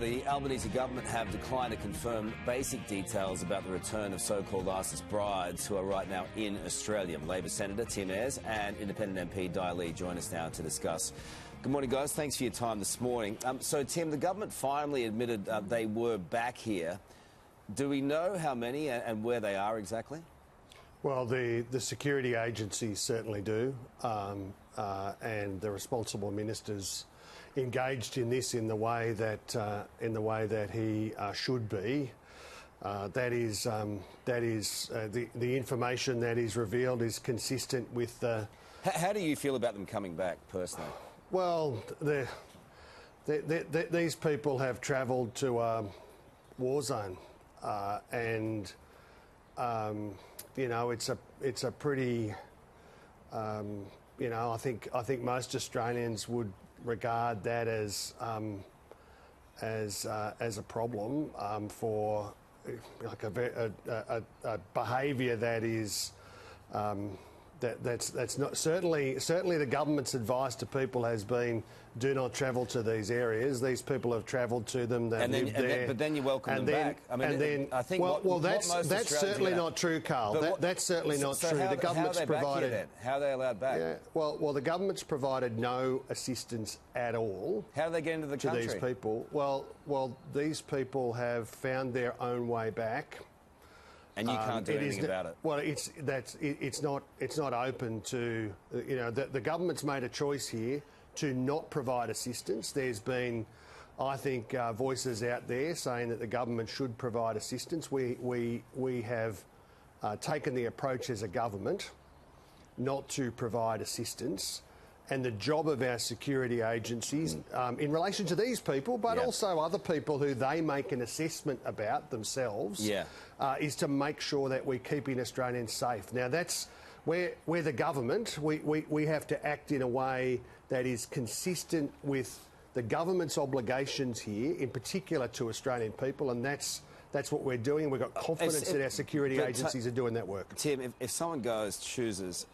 The Albanese government have declined to confirm basic details about the return of so-called ISIS brides who are right now in Australia. Labor Senator Tim Ayres and Independent MP Dai Le join us now to discuss. Good morning, guys. Thanks for your time this morning. So, Tim, the government finally admitted they were back here. Do we know how many and where they are exactly? Well, the security agencies certainly do, and the responsible ministers engaged in this in the way that he should be. That is the information that is revealed is consistent with the. How do you feel about them coming back personally? Well, these people have travelled to a war zone, and you know it's a pretty. You know, I think most Australians would regard that as a problem for like a behaviour that is that's not certainly the government's advice to people has been do not travel to these areas. These people have travelled to them. They've lived there. But then you welcome them back. I mean, I think that's certainly not true, Carl. That's certainly not true. The government's provided. Then? How are they allowed back? Yeah, well, the government's provided no assistance at all. How do they get into the country? To these people? Well, these people have found their own way back. And you can't do anything about it. Well, it's not open to, you know, the government's made a choice here to not provide assistance. There's been, I think, voices out there saying that the government should provide assistance. We have taken the approach as a government not to provide assistance. And the job of our security agencies in relation to these people, but also other people who they make an assessment about themselves, is to make sure that we're keeping Australians safe. Now, that's where the government, we have to act in a way that is consistent with the government's obligations here, in particular to Australian people, and that's what we're doing. We've got confidence that our security agencies are doing that work. Tim, if someone chooses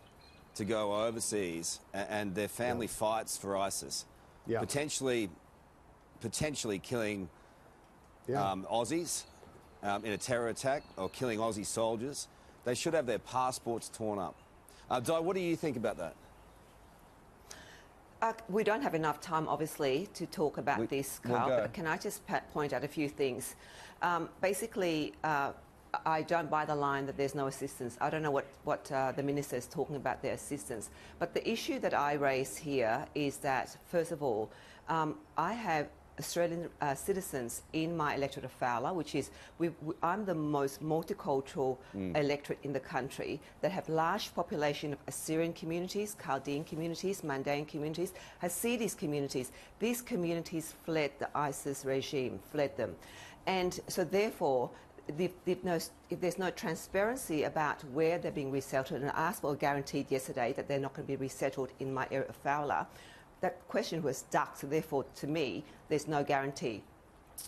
to go overseas and their family fights for ISIS, potentially killing Aussies in a terror attack or killing Aussie soldiers, they should have their passports torn up. Di, what do you think about that? We don't have enough time, obviously, to talk about this, Carl, but can I just point out a few things? Basically, I don't buy the line that there's no assistance. I don't know what the minister is talking about, their assistance. But the issue that I raise here is that, first of all, I have Australian citizens in my electorate of Fowler, which is, I'm the most multicultural electorate in the country that have large population of Assyrian communities, Chaldean communities, Mandaean communities, Hasidic communities. These communities fled the ISIS regime, fled them. And so therefore, if there's no transparency about where they're being resettled, and I asked for a guarantee yesterday that they're not going to be resettled in my area of Fowler, that question was ducked, so therefore, to me, there's no guarantee.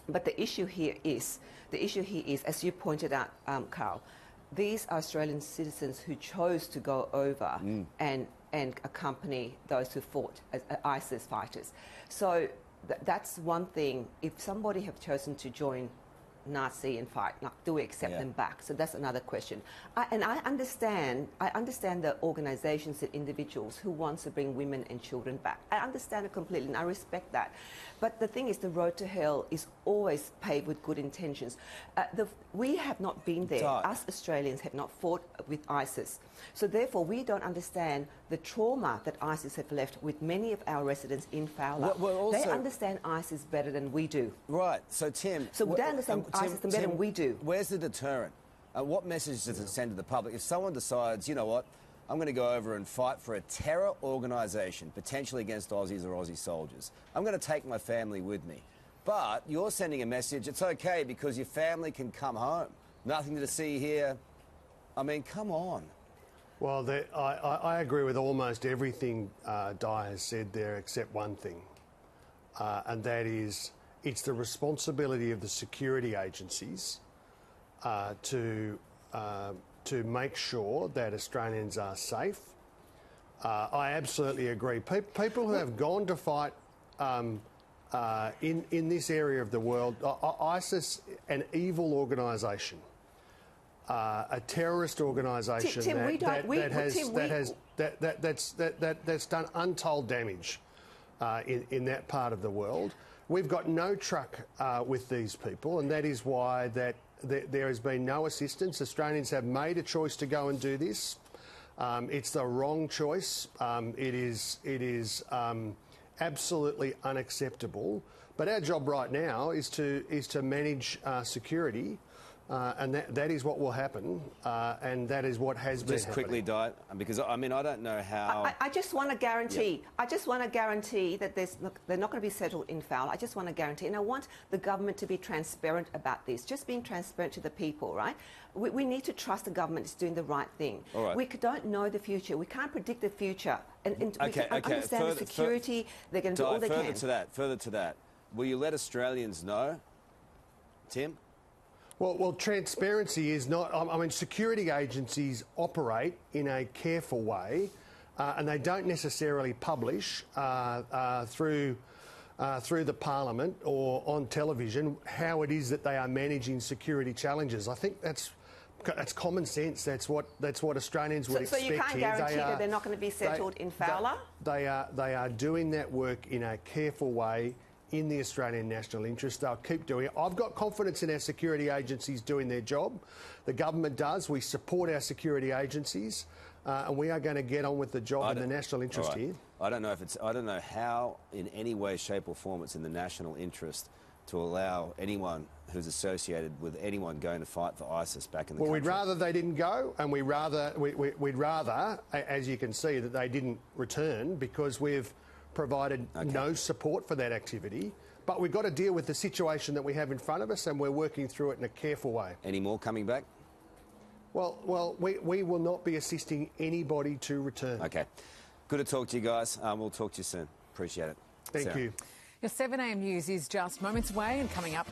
But the issue here is, as you pointed out, Carl, these are Australian citizens who chose to go over and accompany those who fought as ISIS fighters. So that's one thing. If somebody have chosen to join Nazi and fight, do we accept them back? So that's another question. And I understand the organisations and individuals who want to bring women and children back. I understand it completely and I respect that. But the thing is, the road to hell is always paved with good intentions. We have not been there. Us Australians have not fought with ISIS. So therefore, we don't understand the trauma that ISIS have left with many of our residents in Fowler. They understand ISIS better than we do. Right. So, Tim... So they understand ISIS better than we do. Where's the deterrent? What message does it send to the public? If someone decides, you know what, I'm going to go over and fight for a terror organisation, potentially against Aussies or Aussie soldiers, I'm going to take my family with me. But you're sending a message, it's okay because your family can come home. Nothing to see here. I mean, come on. Well, I agree with almost everything Di has said there except one thing, and that is it's the responsibility of the security agencies to make sure that Australians are safe. I absolutely agree. People who have gone to fight in this area of the world, ISIS, an evil organisation, a terrorist organisation that's done untold damage in that part of the world. We've got no truck with these people, and that is why there has been no assistance. Australians have made a choice to go and do this. It's the wrong choice. It is absolutely unacceptable. But our job right now is to manage security, and that is what will happen, and that is what has been happening. Just quickly, Dai, because I mean I don't know how. I just want to guarantee. Yeah. I just want to guarantee that they're not going to be settled in Fowler. I just want to guarantee, and I want the government to be transparent about this. Just being transparent to the people, right? We need to trust the government is doing the right thing. All right. We don't know the future. We can't predict the future, and we can understand further, the security. They're going to do all they can. Further to that, will you let Australians know, Tim? Well, transparency is not. I mean, security agencies operate in a careful way, and they don't necessarily publish through the Parliament or on television how it is that they are managing security challenges. I think that's common sense. That's what Australians would expect. So you can't guarantee that they're not going to be settled in Fowler? They are doing that work in a careful way, in the Australian national interest. They'll keep doing it. I've got confidence in our security agencies doing their job. The government does. We support our security agencies, and we are going to get on with the job in the national interest here. I don't know how, in any way, shape or form, it's in the national interest to allow anyone who's associated with anyone going to fight for ISIS back in the country. We'd rather they didn't go, and we'd rather, as you can see, that they didn't return, because we've provided no support for that activity. But we've got to deal with the situation that we have in front of us, and we're working through it in a careful way. Any more coming back? Well, we will not be assisting anybody to return. Okay. Good to talk to you guys. We'll talk to you soon. Appreciate it. Thank you. Your 7am news is just moments away, and coming up...